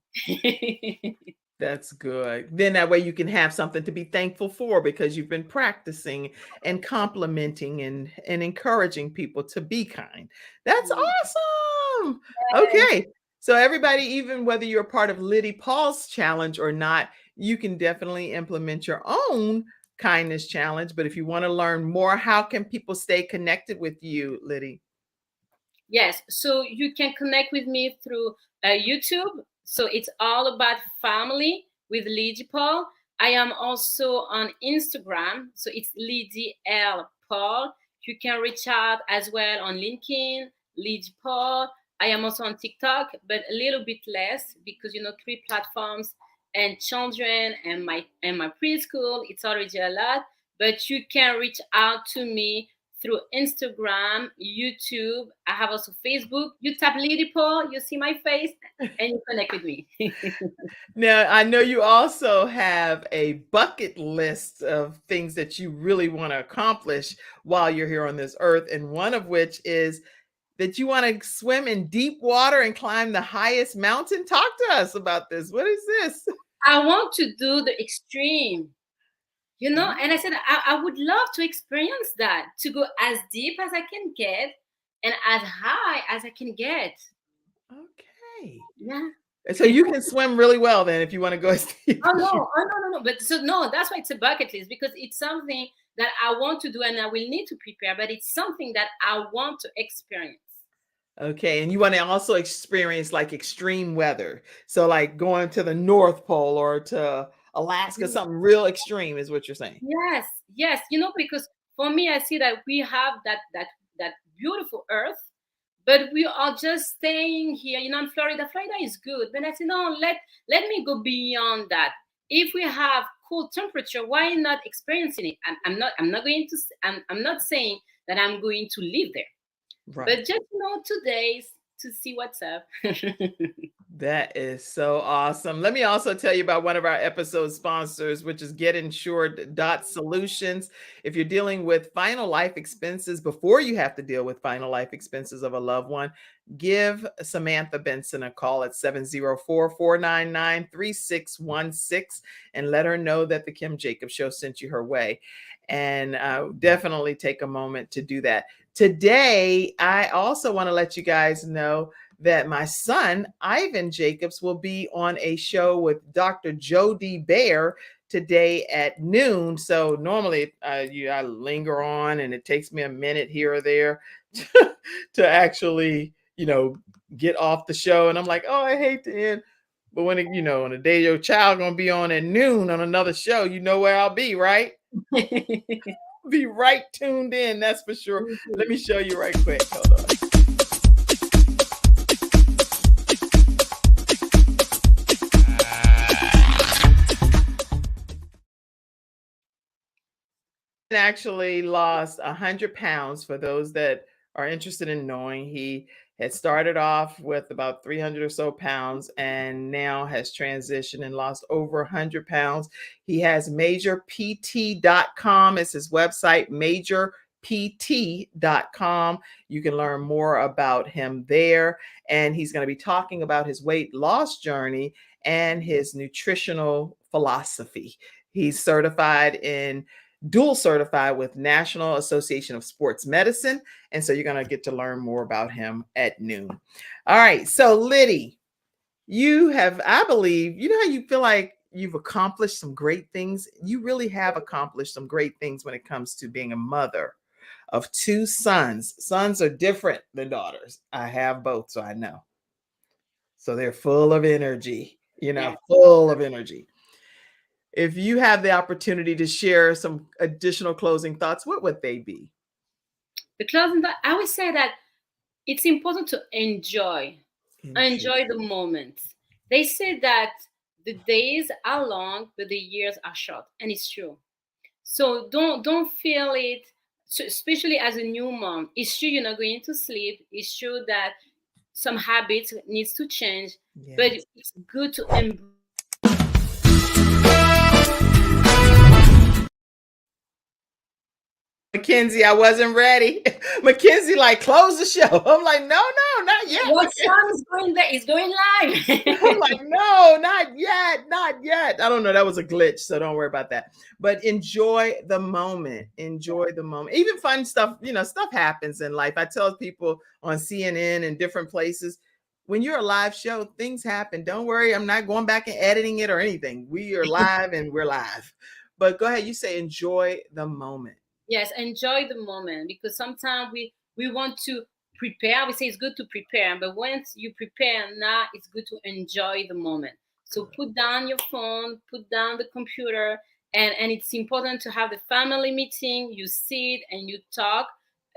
That's good. Then that way you can have something to be thankful for, because you've been practicing and complimenting and encouraging people to be kind. That's awesome. Okay. So everybody, even whether you're a part of Lydie Paul's challenge or not, you can definitely implement your own kindness challenge. But if you want to learn more, how can people stay connected with you, Lydie? Yes. So you can connect with me through YouTube. So it's all about family with Lydie Paul. I am also on Instagram. So it's Lydie L. Paul. You can reach out as well on LinkedIn, Lydie Paul. I am also on TikTok, but a little bit less, because 3 platforms and children and my preschool, it's already a lot. But you can reach out to me through Instagram, YouTube. I have also Facebook. You tap Lydie Paul, you see my face, and you connect with me. Now, I know you also have a bucket list of things that you really want to accomplish while you're here on this earth, and one of which is that you want to swim in deep water and climb the highest mountain. Talk to us about this. What is this? I want to do the extreme. And I said, I would love to experience that, to go as deep as I can get and as high as I can get. Okay. Yeah. So you can swim really well then if you want to go as deep. Oh, no. But that's why it's a bucket list, because it's something that I want to do and I will need to prepare, but it's something that I want to experience. Okay. And you want to also experience like extreme weather. So like going to the North Pole or to Alaska, something real extreme is what you're saying. Yes. Because for me, I see that we have that beautiful earth, but we are just staying here, in Florida. Florida is good, but I said, no, let me go beyond that. If we have cool temperature, why not experiencing it? I'm not saying that I'm going to live there, Right. but just 2 days to see what's up. That is so awesome. Let me also tell you about one of our episode sponsors, which is Getinsured.solutions. If you're dealing with final life expenses before you have to deal with final life expenses of a loved one, give Samantha Benson a call at 704-499-3616 and let her know that the Kim Jacobs Show sent you her way. And definitely take a moment to do that. Today, I also want to let you guys know that my son, Ivan Jacobs, will be on a show with Dr. Jody Bear today at noon. So normally I linger on and it takes me a minute here or there to actually, get off the show. And I'm like, oh, I hate to end. But when, on a day your child going to be on at noon on another show, you know where I'll be, right? Be right tuned in. That's for sure. Let me show you right quick. Hold on. Actually lost 100 pounds. For those that are interested in knowing, he had started off with about 300 or so pounds and now has transitioned and lost over 100 pounds. He has majorpt.com. It's his website, majorpt.com. You can learn more about him there. And he's going to be talking about his weight loss journey and his nutritional philosophy. He's dual certified with National Association of Sports Medicine. And so you're going to get to learn more about him at noon. All right. So Lydie, you have, I believe, how you feel like you've accomplished some great things. You really have accomplished some great things when it comes to being a mother of two sons. Sons are different than daughters. I have both, so I know. So they're full of energy, full of energy. If you have the opportunity to share some additional closing thoughts, what would they be? The closing thought, I would say that it's important to enjoy the moment. They say that the days are long, but the years are short, and it's true. So don't feel it, especially as a new mom. It's true you're not going to sleep. It's true that some habits needs to change, but it's good to embrace. Mackenzie, I wasn't ready. Mackenzie, close the show. I'm like, no, not yet. Your son is going there. He's going live. I'm like, no, not yet. I don't know. That was a glitch, so don't worry about that. But enjoy the moment. Enjoy the moment. Even fun stuff, stuff happens in life. I tell people on CNN and different places, when you're a live show, things happen. Don't worry. I'm not going back and editing it or anything. We are live and we're live. But go ahead. You say enjoy the moment. Yes, enjoy the moment, because sometimes we want to prepare. We say it's good to prepare, but once you prepare, now it's good to enjoy the moment. So put down your phone, put down the computer, and it's important to have the family meeting. You sit and you talk,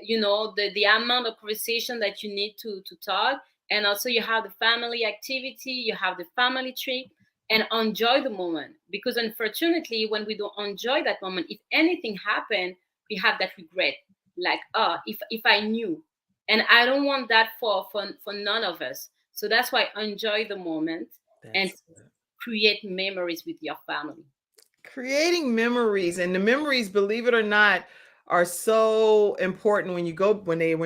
the amount of conversation that you need to talk. And also you have the family activity, you have the family trip, and enjoy the moment. Because unfortunately, when we don't enjoy that moment, if anything happened, we have that regret, like, if I knew. And I don't want that for none of us. So that's why enjoy the moment and create memories with your family. Creating memories, and the memories, believe it or not, are so important when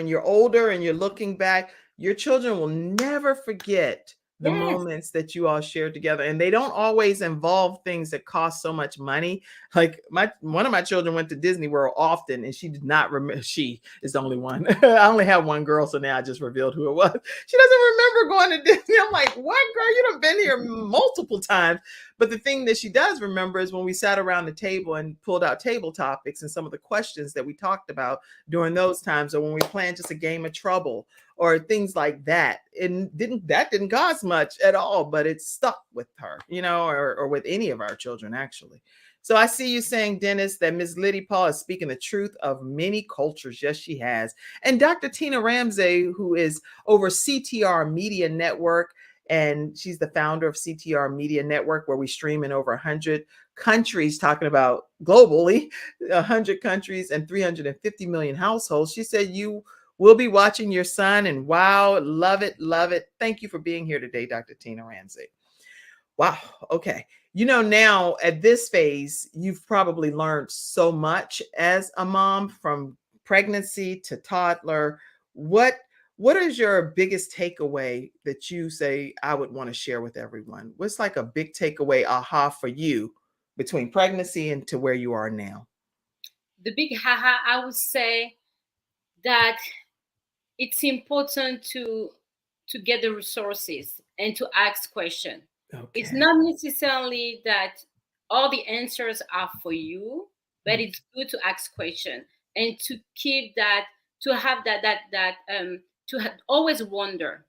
you're older and you're looking back. Your children will never forget the moments that you all shared together. And they don't always involve things that cost so much money. Like one of my children went to Disney World often, and she did not remember. She is the only one. I only have one girl, so now I just revealed who it was. She doesn't remember going to Disney. I'm like, what, girl? You done been here multiple times. But the thing that she does remember is when we sat around the table and pulled out table topics and some of the questions that we talked about during those times, or when we planned just a game of trouble or things like that. And that didn't cost much at all, but it stuck with her, or with any of our children, actually. So I see you saying, Dennis, that Ms. Lydie Paul is speaking the truth of many cultures. Yes, she has. And Dr. Tina Ramsey, who is over CTR Media Network, and she's the founder of CTR Media Network, where we stream in over 100 countries, talking about globally, 100 countries and 350 million households. She said you will be watching your son, and wow, love it, love it. Thank you for being here today, Dr. Tina Ramsey. Wow. Okay. Now at this phase, you've probably learned so much as a mom, from pregnancy to toddler. What is your biggest takeaway that you say I would want to share with everyone? What's like a big takeaway, aha, for you between pregnancy and to where you are now? The big haha, I would say that it's important to get the resources and to ask questions. Okay. It's not necessarily that all the answers are for you, but it's good to ask questions and to keep that, to have always wonder,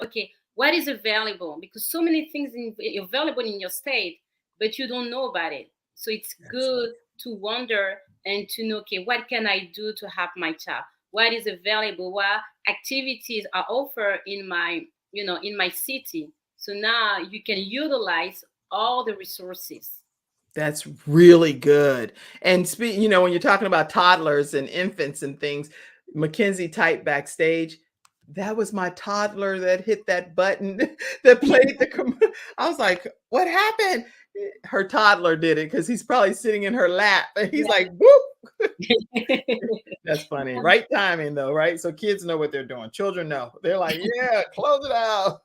okay, what is available? Because so many things available in your state, but you don't know about it. So it's good to wonder and to know, okay, what can I do to help my child? What is available? What activities are offered in my city? So now you can utilize all the resources. That's really good. And when you're talking about toddlers and infants and things, Mackenzie typed backstage, that was my toddler that hit that button that played the I was like, what happened? Her toddler did it because he's probably sitting in her lap and he's like, whoop. That's funny. Right timing though, right? So kids know what they're doing. Children know. They're like, yeah, close it out.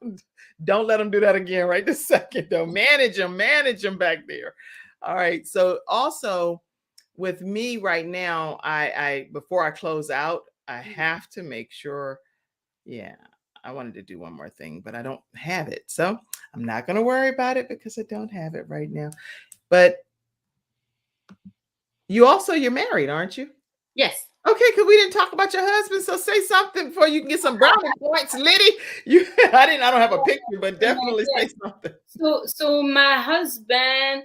Don't let them do that again right this second though. Manage them back there. All right. So also with me right now, I before I close out, I have to make sure. Yeah, I wanted to do one more thing, but I don't have it. So I'm not going to worry about it because I don't have it right now. But you're married, aren't you? Yes. Okay, because we didn't talk about your husband. So say something before you can get some brownie points, Lydie. I don't have a picture, but definitely say something. So my husband,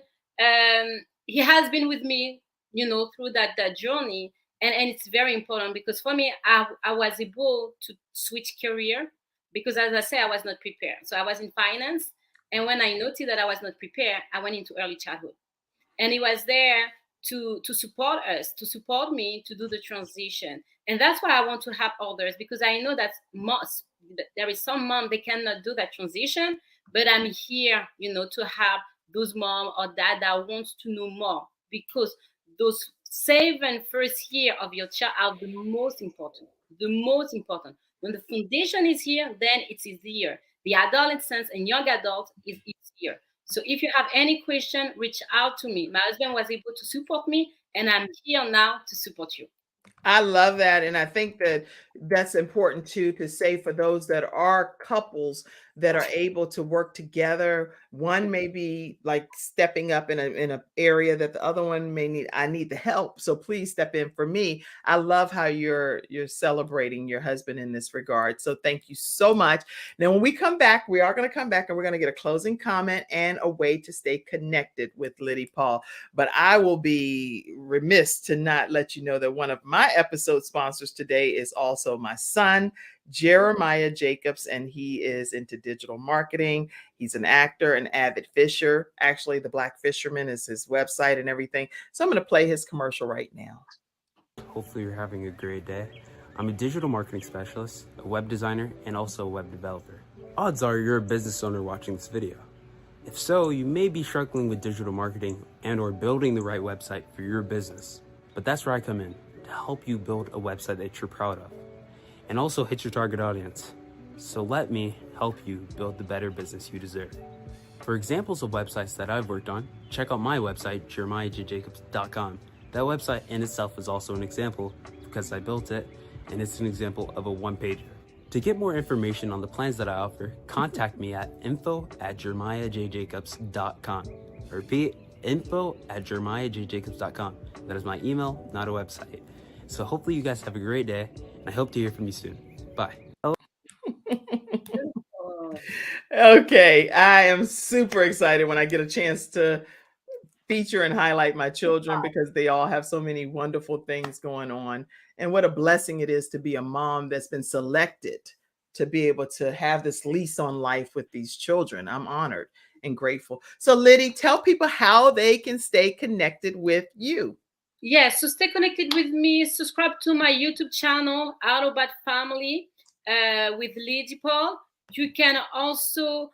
he has been with me, through that journey. And it's very important because for me, I was able to switch career because, as I say, I was not prepared. So I was in finance. And when I noticed that I was not prepared, I went into early childhood. And he was there to support us, to support me to do the transition. And that's why I want to help others, because I know that there is some mom, they cannot do that transition, but I'm here, to help those mom or dad that wants to know more, because those 7 first year of your child are the most important. When the foundation is here, then it's easier. The adolescence and young adult is easier. So if you have any question, reach out to me. My husband was able to support me, and I'm here now to support you. I love that. And I think that that's important too, to say for those that are couples that are able to work together. One may be like stepping up in a area that the other one may need. I need the help. So please step in for me. I love how you're celebrating your husband in this regard. So thank you so much. Now, when we come back, we are going to come back and we're going to get a closing comment and a way to stay connected with Lydie Paul. But I will be remiss to not let you know that one of my episode sponsors today is also my son, Jeremiah Jacobs, and he is into digital marketing. He's an actor, an avid fisher. Actually, The Black Fisherman is his website and everything. So I'm going to play his commercial right now. Hopefully you're having a great day. I'm a digital marketing specialist, a web designer, and also a web developer. Odds are you're a business owner watching this video. If so, you may be struggling with digital marketing and or building the right website for your business. But that's where I come in, to help you build a website that you're proud of and also hit your target audience. So let me help you build the better business you deserve. For examples of websites that I've worked on, check out my website, jeremiahjjacobs.com. That website in itself is also an example because I built it, and it's an example of a one-pager. To get more information on the plans that I offer, contact me at info@jeremiahjjacobs.com. I repeat, info@jeremiahjjacobs.com. That is my email, not a website. So hopefully you guys have a great day, and I hope to hear from you soon. Bye. Okay, I am super excited when I get a chance to feature and highlight my children because they all have so many wonderful things going on. And what a blessing it is to be a mom that's been selected to be able to have this lease on life with these children. I'm honored and grateful. So Lydie, tell people how they can stay connected with you. Yes, so stay connected with me. Subscribe to my YouTube channel, Autobot Family, with Lydie Paul. You can also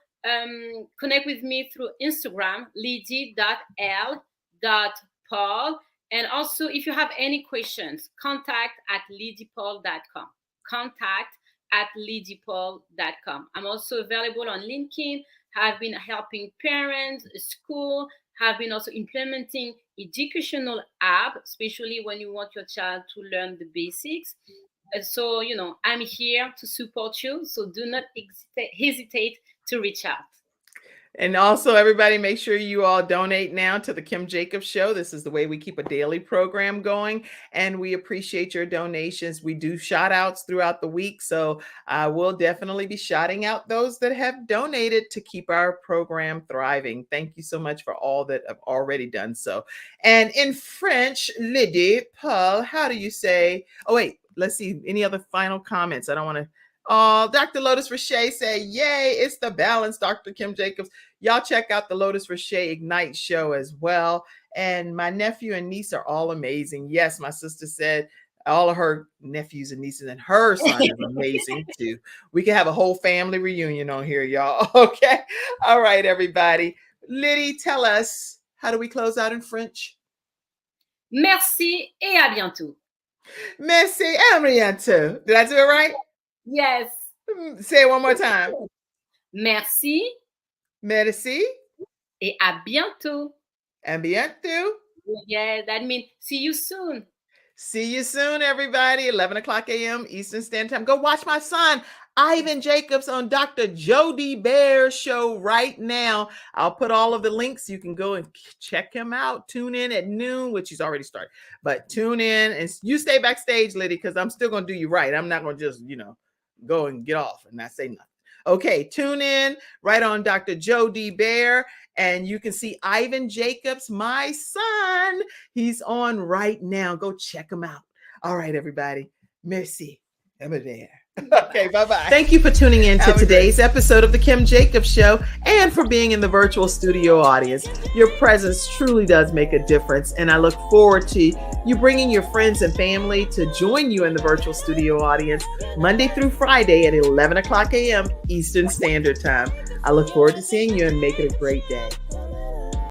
connect with me through Instagram, lydie.l.paul. And also, if you have any questions, contact@lydiepaul.com. Contact@lydiepaul.com. I'm also available on LinkedIn. I've been helping parents, school, have been also implementing educational app, especially when you want your child to learn the basics. So, I'm here to support you. So do not hesitate to reach out. And also, everybody, make sure you all donate now to the Kim Jacobs Show. This is the way we keep a daily program going, and we appreciate your donations. We do shout outs throughout the week, so I will definitely be shouting out those that have donated to keep our program thriving. Thank you so much for all that have already done so. And in French, Lydie, Paul, how do you say? Oh, wait, let's see. Any other final comments? I don't want to. Oh, Dr. Lotus Roche say, yay, it's the balance, Dr. Kim Jacobs. Y'all check out the Lotus Roche Ignite show as well. And my nephew and niece are all amazing. Yes, my sister said all of her nephews and nieces and her son is amazing too. We can have a whole family reunion on here, y'all. Okay. All right, everybody. Lydie, tell us, how do we close out in French? Merci et à bientôt. Merci et à bientôt. Did I do it right? Yes. Say it one more time. Merci. Merci. Et à bientôt. À bientôt. Yeah, that means see you soon. See you soon, everybody. 11 o'clock a.m. Eastern Standard Time. Go watch my son, Ivan Jacobs, on Dr. Jody Bear's show right now. I'll put all of the links. You can go and check him out. Tune in at noon, which he's already started. But tune in and you stay backstage, Lydie, because I'm still going to do you right. I'm not going to just, go and get off and not say nothing. Okay, tune in right on Dr. Jody Bear, and you can see Ivan Jacobs, my son. He's on right now. Go check him out. All right, everybody. Merci. Over there. Okay, bye-bye. Thank you for tuning in to today's episode of The Kim Jacobs Show and for being in the virtual studio audience. Your presence truly does make a difference, and I look forward to you bringing your friends and family to join you in the virtual studio audience Monday through Friday at 11 o'clock a.m. Eastern Standard Time. I look forward to seeing you and make it a great day.